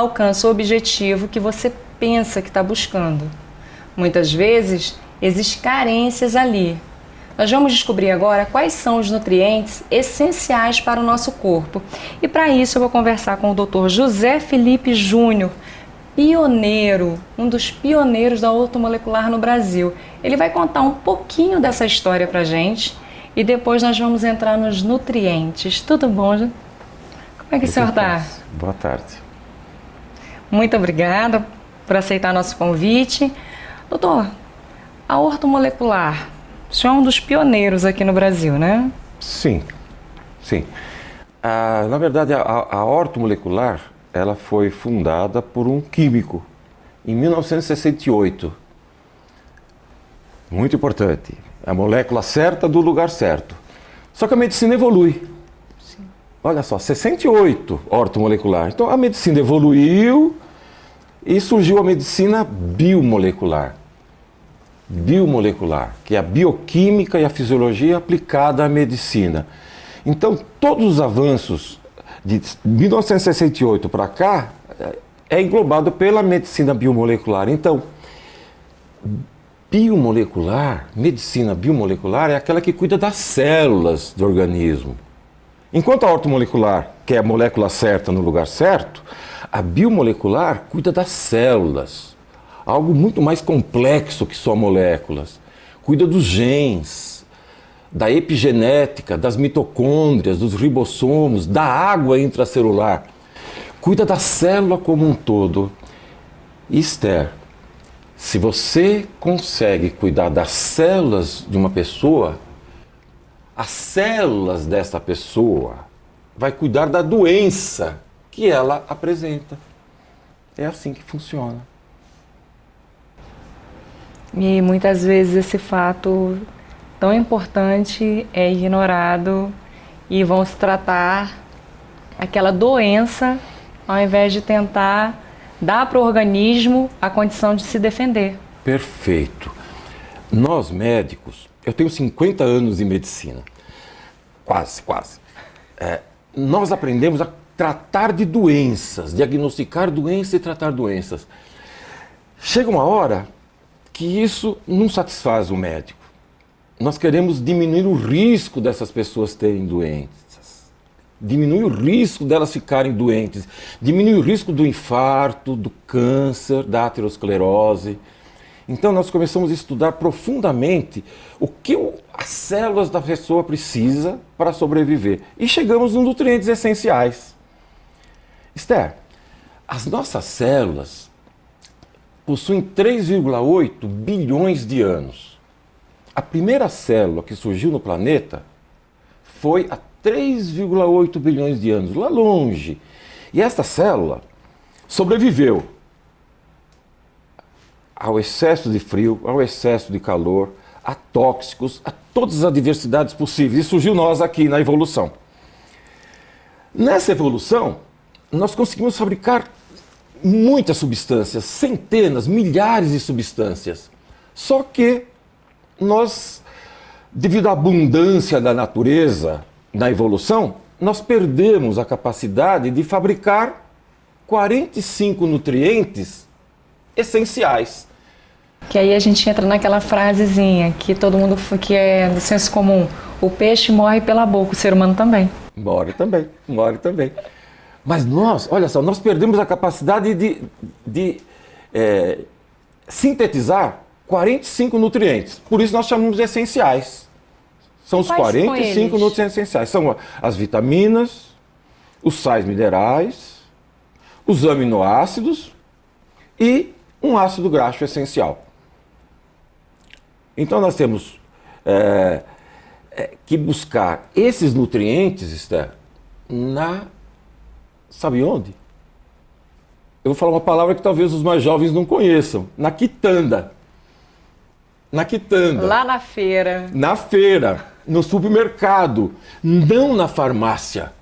alcança o objetivo que você pensa que está buscando. Muitas vezes, existem carências ali. Nós vamos descobrir agora quais são os nutrientes essenciais para o nosso corpo. E para isso eu vou conversar com o Dr. José Felipe Júnior, pioneiro, um dos pioneiros da ortomolecular no Brasil. Ele vai contar um pouquinho dessa história para a gente e depois nós vamos entrar nos nutrientes. Tudo bom, Ju? Como é que o senhor está? Boa tarde. Muito obrigada por aceitar nosso convite. Doutor, a ortomolecular, o senhor é um dos pioneiros aqui no Brasil, né? Sim, sim. Na verdade, a ortomolecular, ela foi fundada por um químico em 1968. Muito importante. A molécula certa do lugar certo. Só que a medicina evolui. Sim. Olha só, 68 ortomolecular. Então a medicina evoluiu e surgiu a medicina biomolecular. Biomolecular, que é a bioquímica e a fisiologia aplicada à medicina. Então, todos os avanços de 1968 para cá é englobado pela medicina biomolecular. Então, biomolecular, medicina biomolecular é aquela que cuida das células do organismo. Enquanto a ortomolecular, que é a molécula certa no lugar certo, a biomolecular cuida das células. Algo muito mais complexo que só moléculas. Cuida dos genes, da epigenética, das mitocôndrias, dos ribossomos, da água intracelular. Cuida da célula como um todo. Esther, se você consegue cuidar das células de uma pessoa, as células dessa pessoa vai cuidar da doença que ela apresenta. É assim que funciona. E muitas vezes esse fato tão importante é ignorado e vão se tratar aquela doença ao invés de tentar dar para o organismo a condição de se defender. Perfeito. Nós médicos, eu tenho 50 anos em medicina, quase. Nós aprendemos a tratar de doenças, diagnosticar doenças e tratar doenças. Chega uma hora que isso não satisfaz o médico. Nós queremos diminuir o risco dessas pessoas terem doenças, diminuir o risco delas ficarem doentes, diminuir o risco do infarto, do câncer, da aterosclerose. Então nós começamos a estudar profundamente o que as células da pessoa precisam para sobreviver. E chegamos nos nutrientes essenciais. Esther, as nossas células possuem 3,8 bilhões de anos. A primeira célula que surgiu no planeta foi há 3,8 bilhões de anos, lá longe. E essa célula sobreviveu ao excesso de frio, ao excesso de calor, a tóxicos, a todas as adversidades possíveis. E surgiu nós aqui na evolução. Nessa evolução, nós conseguimos fabricar muitas substâncias, centenas, milhares de substâncias. Só que nós, devido à abundância da natureza, na evolução, nós perdemos a capacidade de fabricar 45 nutrientes essenciais. Que aí a gente entra naquela frasezinha que todo mundo, que é do senso comum, o peixe morre pela boca, o ser humano também. Morre também. Mas nós, olha só, nós perdemos a capacidade de sintetizar 45 nutrientes. Por isso nós chamamos de essenciais. São os 45 nutrientes essenciais. São as vitaminas, os sais minerais, os aminoácidos e um ácido graxo essencial. Então nós temos que buscar esses nutrientes, Esther, sabe onde? Eu vou falar uma palavra que talvez os mais jovens não conheçam. Na quitanda. Na quitanda. Lá na feira. Na feira, no supermercado, não na farmácia.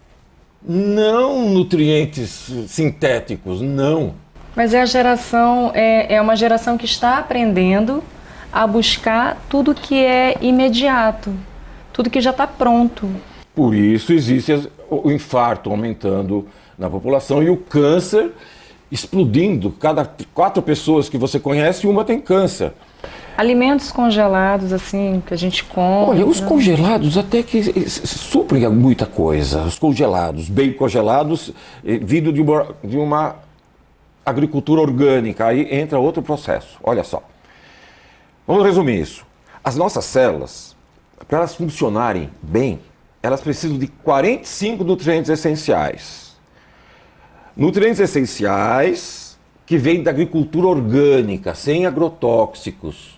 Não nutrientes sintéticos, não. Mas é uma geração que está aprendendo a buscar tudo que é imediato, tudo que já está pronto. Por isso existe o infarto aumentando na população e o câncer explodindo. Cada 4 pessoas que você conhece, uma tem câncer. Alimentos congelados, assim, que a gente compra. Olha, os congelados até que suprem muita coisa. Os congelados, bem congelados, vindo de uma agricultura orgânica. Aí entra outro processo. Olha só. Vamos resumir isso. As nossas células, para elas funcionarem bem, elas precisam de 45 nutrientes essenciais. Nutrientes essenciais que vêm da agricultura orgânica, sem agrotóxicos.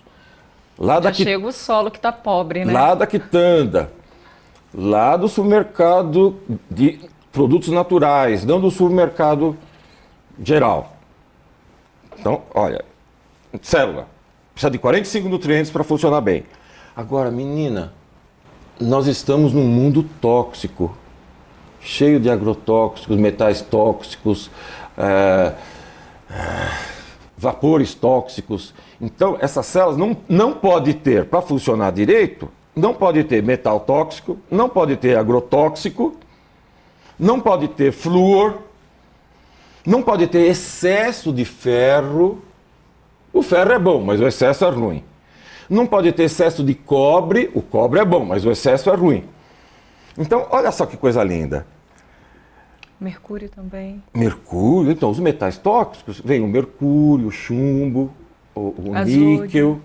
Já chega o solo que está pobre, né? Lá da quitanda, lá do supermercado de produtos naturais, não do supermercado geral. Então, olha, célula precisa de 45 nutrientes para funcionar bem. Agora, menina, nós estamos num mundo tóxico, cheio de agrotóxicos, metais tóxicos, vapores tóxicos. Então, essas células não pode ter, para funcionar direito, não pode ter metal tóxico, não pode ter agrotóxico, não pode ter flúor, não pode ter excesso de ferro. O ferro é bom, mas o excesso é ruim. Não pode ter excesso de cobre, o cobre é bom, mas o excesso é ruim. Então, olha só que coisa linda. Mercúrio também. Mercúrio, então, os metais tóxicos, vem o mercúrio, o chumbo, o níquel.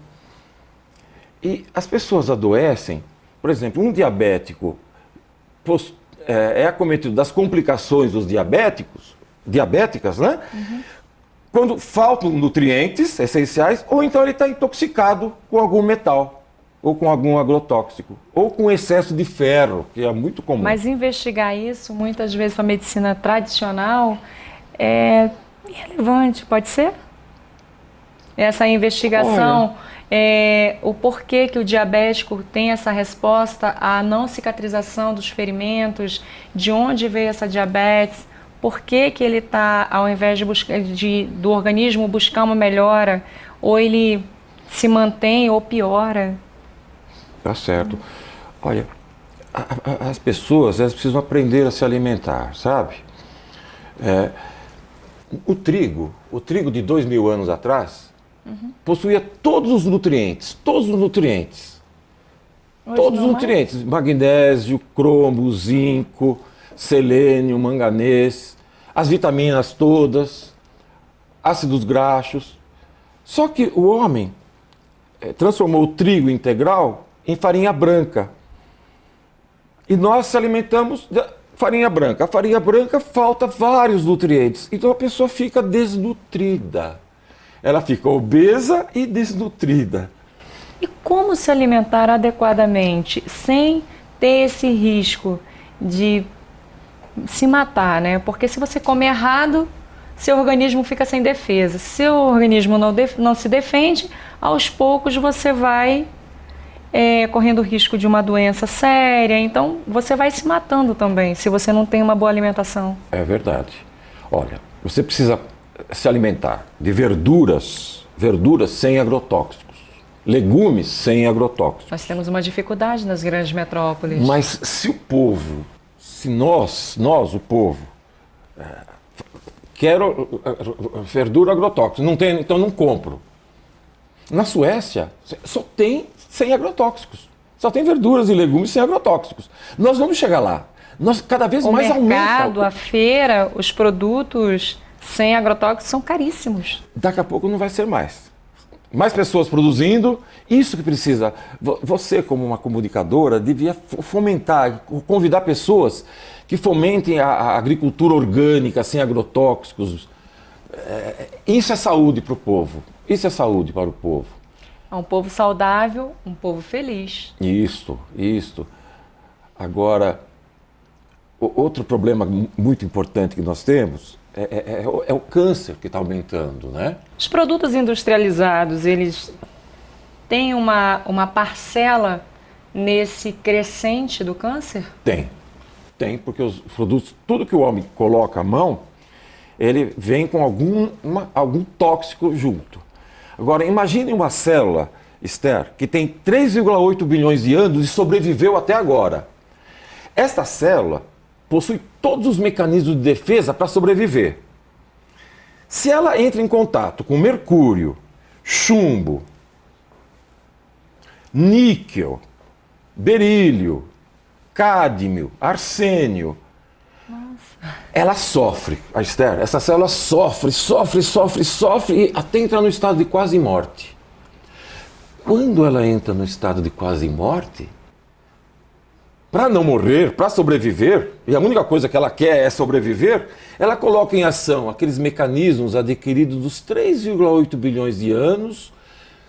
E as pessoas adoecem, por exemplo, um diabético é acometido das complicações dos diabéticas, né? Uhum. Quando faltam nutrientes essenciais, ou então ele está intoxicado com algum metal, ou com algum agrotóxico, ou com excesso de ferro, que é muito comum. Mas investigar isso, muitas vezes, para a medicina tradicional, é irrelevante, pode ser? Essa investigação, o porquê que o diabético tem essa resposta à não cicatrização dos ferimentos, de onde veio essa diabetes, por que que ele está, ao invés do organismo buscar uma melhora, ou ele se mantém ou piora? Tá certo. Olha, as pessoas, elas precisam aprender a se alimentar, sabe? O trigo de 2000 anos atrás, possuía todos os nutrientes. Hoje todos os nutrientes. Magnésio, cromo, zinco, selênio, manganês, as vitaminas todas, ácidos graxos. Só que o homem transformou o trigo integral em farinha branca. E nós se alimentamos da farinha branca. A farinha branca falta vários nutrientes. Então a pessoa fica desnutrida. Ela fica obesa e desnutrida. E como se alimentar adequadamente, sem ter esse risco de se matar, né? Porque se você comer errado, seu organismo fica sem defesa. Se seu organismo não se defende, aos poucos você vai correndo o risco de uma doença séria. Então, você vai se matando também, se você não tem uma boa alimentação. É verdade. Olha, você precisa se alimentar de verduras sem agrotóxicos, legumes sem agrotóxicos. Nós temos uma dificuldade nas grandes metrópoles. Mas se nós, o povo, quero verdura agrotóxica, não tem, então não compro. Na Suécia, só tem sem agrotóxicos. Só tem verduras e legumes sem agrotóxicos. Nós vamos chegar lá. Nós cada vez mais aumenta. O mercado, a feira, os produtos sem agrotóxicos são caríssimos. Daqui a pouco não vai ser mais. Mais pessoas produzindo, isso que precisa. Você, como uma comunicadora, devia fomentar, convidar pessoas que fomentem a agricultura orgânica, sem agrotóxicos. Isso é saúde para o povo. Isso é saúde para o povo. É um povo saudável, um povo feliz. Isso. Agora, outro problema muito importante que nós temos é o câncer que está aumentando, né? Os produtos industrializados, eles têm uma parcela nesse crescente do câncer? Tem, porque os produtos, tudo que o homem coloca à mão, ele vem com algum tóxico junto. Agora, imagine uma célula, Esther, que tem 3,8 bilhões de anos e sobreviveu até agora. Esta célula possui todos os mecanismos de defesa para sobreviver. Se ela entra em contato com mercúrio, chumbo, níquel, berílio, cádmio, arsênio, ela sofre, a Esther, essa célula sofre e até entrar no estado de quase morte. Quando ela entra no estado de quase morte, para não morrer, para sobreviver, e a única coisa que ela quer é sobreviver, ela coloca em ação aqueles mecanismos adquiridos dos 3,8 bilhões de anos,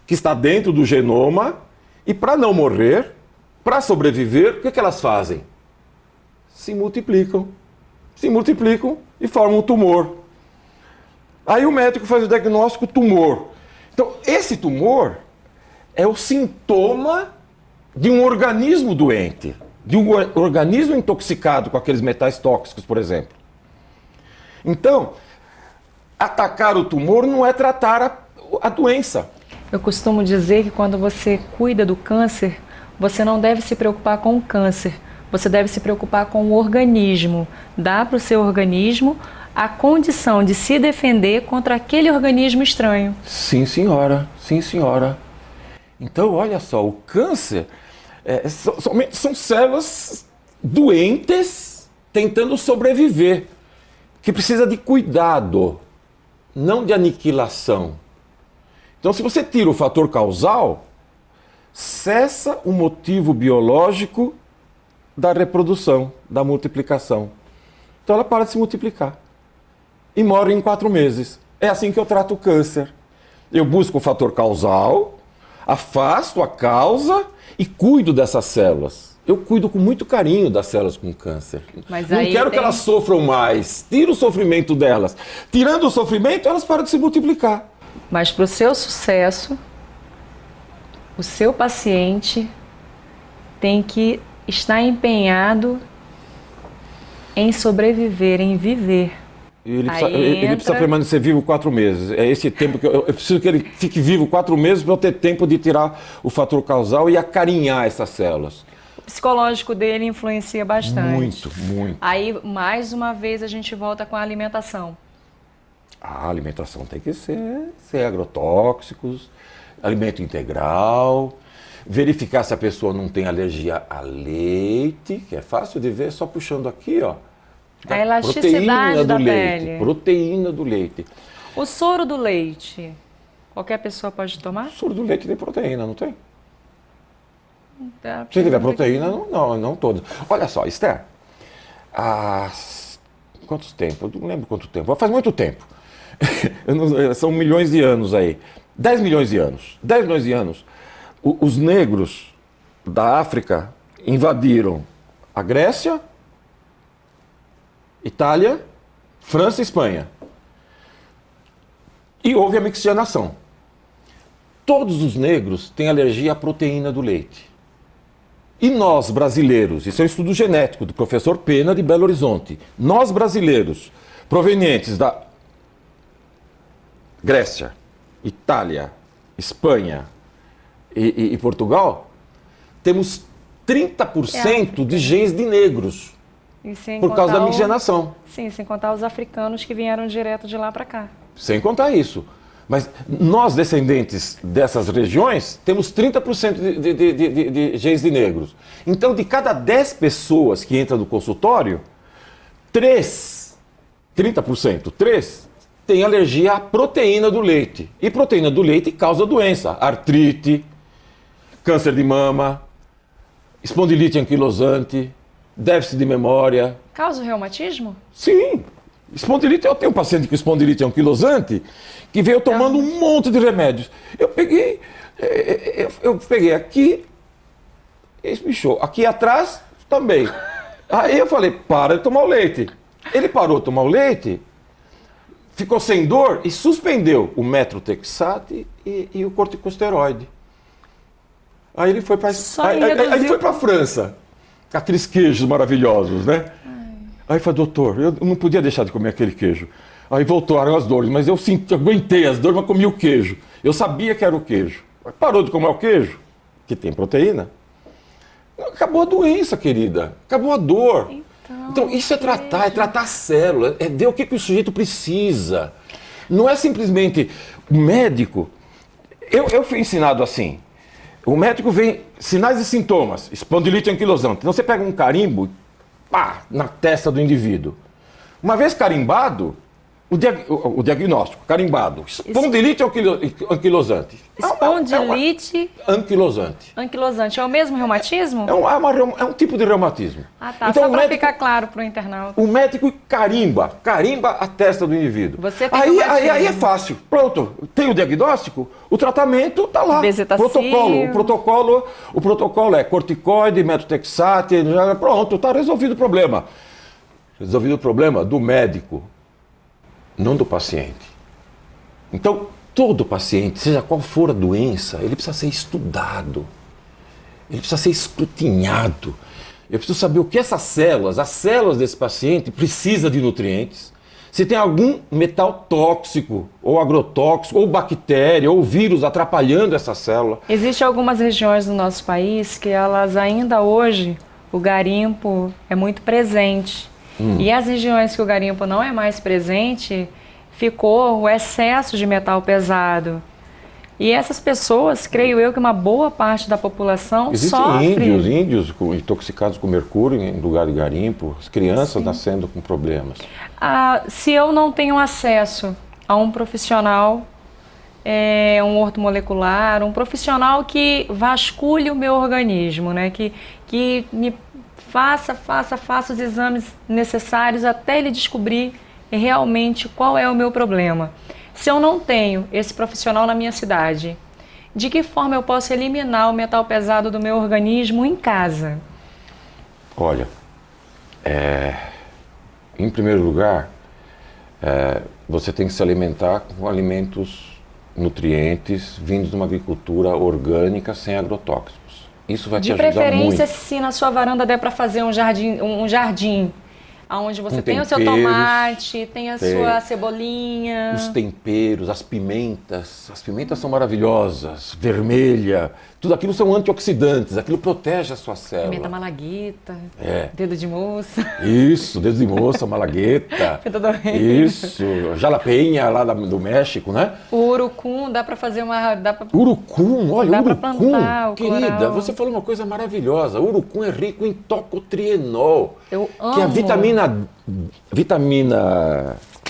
que está dentro do genoma, e para não morrer, para sobreviver, o que elas fazem? Se multiplicam e formam um tumor. Aí o médico faz o diagnóstico tumor. Então, esse tumor é o sintoma de um organismo doente, de um organismo intoxicado com aqueles metais tóxicos, por exemplo. Então, atacar o tumor não é tratar a doença. Eu costumo dizer que quando você cuida do câncer, você não deve se preocupar com o câncer, você deve se preocupar com o organismo. Dá para o seu organismo a condição de se defender contra aquele organismo estranho. Sim, senhora. Sim, senhora. Então, olha só, o câncer são células doentes tentando sobreviver, que precisa de cuidado, não de aniquilação. Então, se você tira o fator causal, cessa o motivo biológico da reprodução, da multiplicação. Então ela para de se multiplicar e morre em 4 meses. É assim que eu trato o câncer. Eu busco o fator causal, afasto a causa e cuido dessas células. Eu cuido com muito carinho das células com câncer. Mas não quero que elas sofram mais. Tiro o sofrimento delas. Tirando o sofrimento, elas param de se multiplicar. Mas para o seu sucesso, o seu paciente tem que estar empenhado em sobreviver, em viver. Ele precisa permanecer vivo 4 meses. É esse tempo que eu preciso que ele fique vivo 4 meses para eu ter tempo de tirar o fator causal e acarinhar essas células. O psicológico dele influencia bastante. Muito. Aí, mais uma vez, a gente volta com a alimentação. A alimentação tem que ser sem agrotóxicos, alimento integral, verificar se a pessoa não tem alergia a leite, que é fácil de ver só puxando aqui, ó. A elasticidade da pele. Proteína do leite. O soro do leite, qualquer pessoa pode tomar? O soro do leite tem proteína, não tem? Se tiver proteína, não todas. Olha só, Esther, quanto tempo? Eu não lembro quanto tempo. Faz muito tempo. São milhões de anos aí. 10 milhões de anos. 10 milhões de anos. Os negros da África invadiram a Grécia, Itália, França e Espanha. E houve a mixigenação. Todos os negros têm alergia à proteína do leite. E nós, brasileiros, isso é um estudo genético do professor Pena de Belo Horizonte, nós brasileiros, provenientes da Grécia, Itália, Espanha e Portugal, temos 30% de genes de negros por causa da mixigenação. Sim, sem contar os africanos que vieram direto de lá para cá. Sem contar isso. Mas nós, descendentes dessas regiões, temos 30% de genes de negros. Então, de cada 10 pessoas que entram no consultório, 30%, 3 têm alergia à proteína do leite. E proteína do leite causa doença, artrite, câncer de mama, espondilite anquilosante, déficit de memória. Causa o reumatismo? Sim. Espondilite, eu tenho um paciente com espondilite anquilosante que veio tomando um monte de remédios. Eu peguei aqui, esbichou. Aqui atrás também. Aí eu falei, para de tomar o leite. Ele parou de tomar o leite, ficou sem dor e suspendeu o metrotexate e o corticosteroide. Aí ele foi para a França, com aqueles queijos maravilhosos, né? Aí falei, doutor, eu não podia deixar de comer aquele queijo. Aí voltaram as dores, mas eu aguentei as dores, mas comi o queijo. Eu sabia que era o queijo. Parou de comer o queijo, que tem proteína. Acabou a doença, querida. Acabou a dor. Então isso é tratar a célula, é ver o que o sujeito precisa. Não é simplesmente o médico. Eu fui ensinado assim. O médico vem, sinais e sintomas, espondilite anquilosante. Então você pega um carimbo, pá, na testa do indivíduo. Uma vez carimbado, o diagnóstico, carimbado, espondilite anquilosante. Espondilite Anquilosante. anquilosante. É o mesmo reumatismo? É um tipo de reumatismo. Ah, tá. Então, Só para ficar claro para o internauta. O médico carimba a testa do indivíduo. Você tem aí é fácil. Pronto, tem o diagnóstico, o tratamento está lá. Bezetacil. O protocolo é corticoide, metotrexate, pronto, está resolvido o problema. Resolvido o problema do médico, não do paciente. Então, todo paciente, seja qual for a doença, ele precisa ser estudado. Ele precisa ser escrutinado. Eu preciso saber o que as células desse paciente precisam de nutrientes. Se tem algum metal tóxico, ou agrotóxico, ou bactéria, ou vírus atrapalhando essa célula. Existem algumas regiões do nosso país que elas ainda hoje, o garimpo é muito presente. E as regiões que o garimpo não é mais presente, ficou o excesso de metal pesado. E essas pessoas, creio eu que uma boa parte da população sofre. Existem índios intoxicados com mercúrio em lugar de garimpo, as crianças nascendo com problemas. Se eu não tenho acesso a um profissional, um ortomolecular, um profissional que vasculhe o meu organismo, né? que me faça os exames necessários até ele descobrir realmente qual é o meu problema. Se eu não tenho esse profissional na minha cidade, de que forma eu posso eliminar o metal pesado do meu organismo em casa? Olha, em primeiro lugar, você tem que se alimentar com alimentos nutrientes vindos de uma agricultura orgânica sem agrotóxicos. Isso vai te ajudar muito. De preferência, se na sua varanda der para fazer um jardim, onde você tem o seu tomate, tem a sua cebolinha. Os temperos, as pimentas são maravilhosas, vermelha, tudo aquilo são antioxidantes, aquilo protege a sua célula. Pimenta malagueta, dedo de moça. Isso, dedo de moça, malagueta. Isso, jalapeña lá do México, né? O urucum, dá para fazer uma... Urucum, olha, dá urucum, pra plantar, querida, coral. você falou uma coisa maravilhosa, o urucum é rico em tocotrienol. Eu amo. Que é a vitamina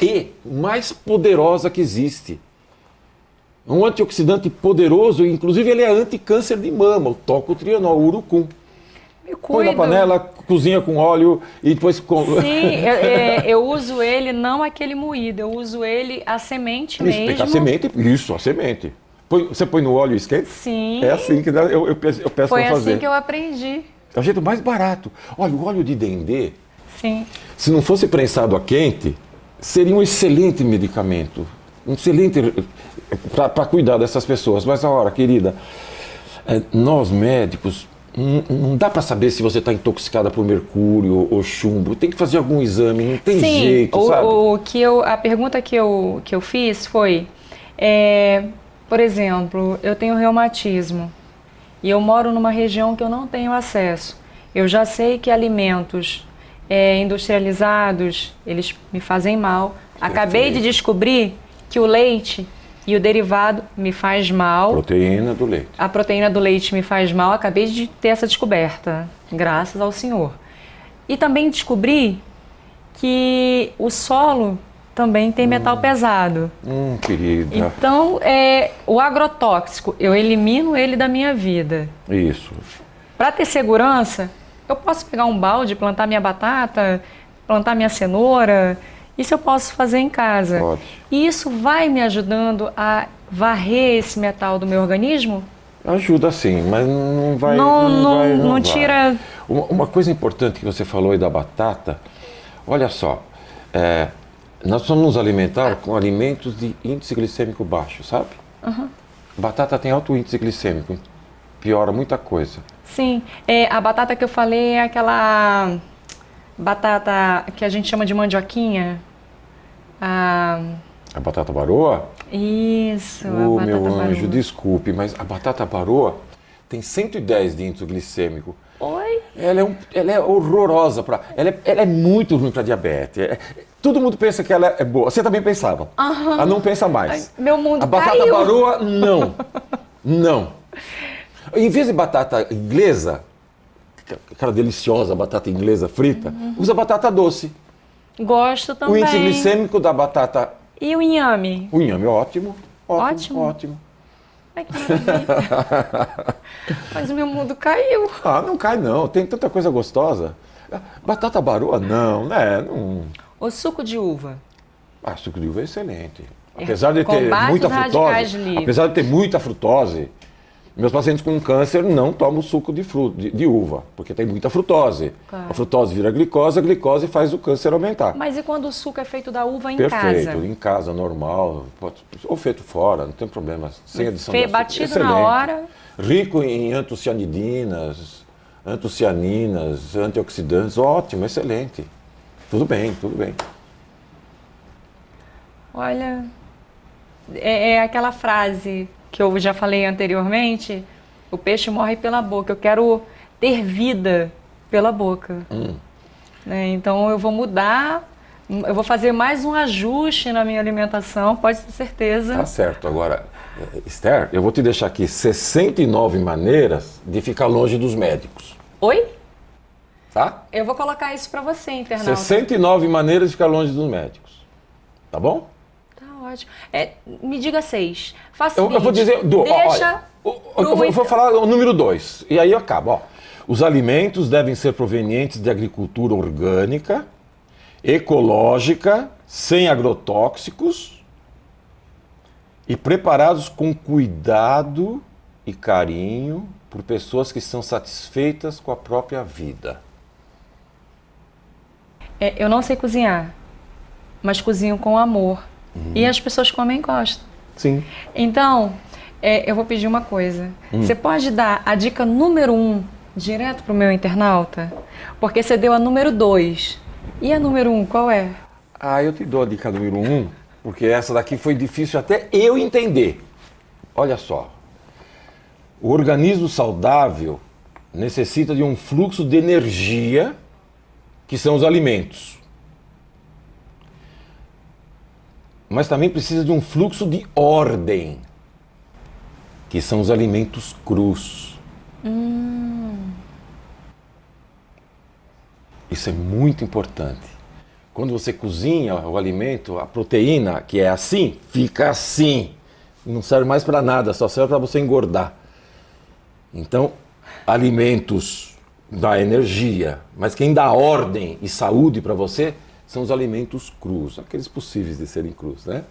E mais poderosa que existe. Um antioxidante poderoso, inclusive ele é anti-câncer de mama, o tocotrienol, o urucum. Põe na panela, cozinha com óleo e depois... Sim, eu uso ele, não aquele moído, eu uso ele, a semente mesmo. A semente, isso, a semente. Você põe no óleo e esquenta? Sim. É assim que eu peço para fazer. Foi assim que eu aprendi. É o jeito mais barato. Olha, o óleo de dendê, sim, se não fosse prensado a quente, seria um excelente medicamento. Um excelente para cuidar dessas pessoas. Mas, ora, querida, nós médicos, não dá para saber se você está intoxicada por mercúrio ou chumbo. Tem que fazer algum exame, não tem jeito, sabe? A pergunta que eu fiz foi, por exemplo, eu tenho reumatismo e eu moro numa região que eu não tenho acesso. Eu já sei que alimentos industrializados, eles me fazem mal. Acabei de descobrir que o leite e o derivado me faz mal. Proteína do leite. A proteína do leite me faz mal. Acabei de ter essa descoberta, graças ao Senhor. E também descobri que o solo também tem metal pesado. Querida. Então, o agrotóxico, eu elimino ele da minha vida. Isso. Para ter segurança, eu posso pegar um balde, plantar minha batata, plantar minha cenoura. Isso eu posso fazer em casa. Pode. E isso vai me ajudando a varrer esse metal do meu organismo? Ajuda sim, mas não vai... Não tira... Uma coisa importante que você falou aí da batata, olha só, nós vamos nos alimentar com alimentos de índice glicêmico baixo, sabe? Uhum. Batata tem alto índice glicêmico, piora muita coisa. Sim, a batata que eu falei é aquela batata que a gente chama de mandioquinha. A batata baroa? Isso, a batata meu baroa. anjo, desculpe, mas a batata baroa tem 110 de índice glicêmico. Oi? Ela é horrorosa ela é muito ruim para diabetes. Todo mundo pensa que ela é boa. Você também pensava. Ela não pensa mais. Ai, meu mundo A batata caiu. baroa, não. Não. Em vez de batata inglesa, aquela deliciosa batata inglesa frita, usa batata doce. Gosto O também. índice glicêmico da batata, E o inhame? o inhame, ótimo. Ótimo? Ótimo. Ai, que maravilha. Mas o meu mundo caiu. Ah, não cai não. Tem tanta coisa gostosa. Batata baroa, não, né? Não. O suco de uva. Ah, suco de uva é excelente. Apesar de ter Combate muita os radicais frutose, livres. apesar de ter muita frutose, meus pacientes com câncer não tomam suco de uva, porque tem muita frutose. Claro. A frutose vira glicose, a glicose faz o câncer aumentar. Mas e quando o suco é feito da uva em Perfeito, casa? em casa, normal, ou feito fora, não tem problema, sem adição de açúcar. Batido Excelente. na hora. Rico em antocianidinas, antocianinas, antioxidantes, ótimo, excelente. Tudo bem, tudo bem. Olha, é aquela frase que eu já falei anteriormente, o peixe morre pela boca. Eu quero ter vida pela boca. Né? Então eu vou mudar, eu vou fazer mais um ajuste na minha alimentação, pode ter certeza. Tá certo. Agora, Esther, eu vou te deixar aqui 69 maneiras de ficar longe dos médicos, Oi? tá? Eu vou colocar isso para você, internauta. 69 maneiras de ficar longe dos médicos, tá bom? Tá ótimo. Me diga 6. Faça Eu vou dizer, deixa eu vou falar o número 2, e aí eu acabo. Ó. Os alimentos devem ser provenientes de agricultura orgânica, ecológica, sem agrotóxicos e preparados com cuidado e carinho por pessoas que estão satisfeitas com a própria vida. Eu não sei cozinhar, mas cozinho com amor. E as pessoas comem e gostam. Sim. Então, eu vou pedir uma coisa. Você pode dar a dica número 1 direto para o meu internauta? Porque você deu a número 2. E a número 1, qual é? Ah, eu te dou a dica número 1, porque essa daqui foi difícil até eu entender. Olha só. O organismo saudável necessita de um fluxo de energia, que são os alimentos. Mas também precisa de um fluxo de ordem, que são os alimentos crus. Isso é muito importante. Quando você cozinha o alimento, a proteína, que é assim, fica assim. Não serve mais para nada, só serve para você engordar. Então, alimentos dá energia, mas quem dá ordem e saúde para você são os alimentos crus, aqueles possíveis de serem crus, né?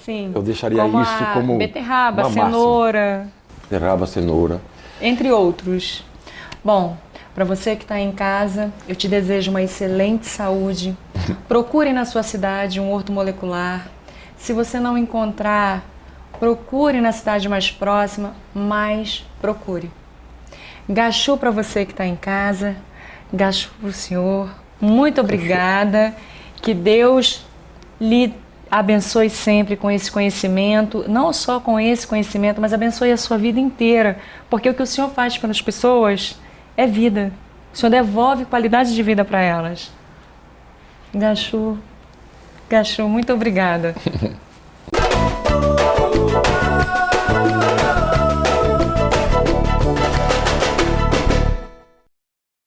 Sim. Eu deixaria como isso como beterraba, uma máxima. cenoura, Beterraba, cenoura. entre outros. Bom, para você que está em casa, eu te desejo uma excelente saúde. Procure na sua cidade um horto molecular. Se você não encontrar, procure na cidade mais próxima, mas procure. Gachu para você que está em casa, Gachu para o senhor. Muito obrigada. Que Deus lhe abençoe sempre com esse conhecimento, não só com esse conhecimento, mas abençoe a sua vida inteira, porque o que o senhor faz pelas pessoas é vida. O senhor devolve qualidade de vida para elas. Gachu, muito obrigada.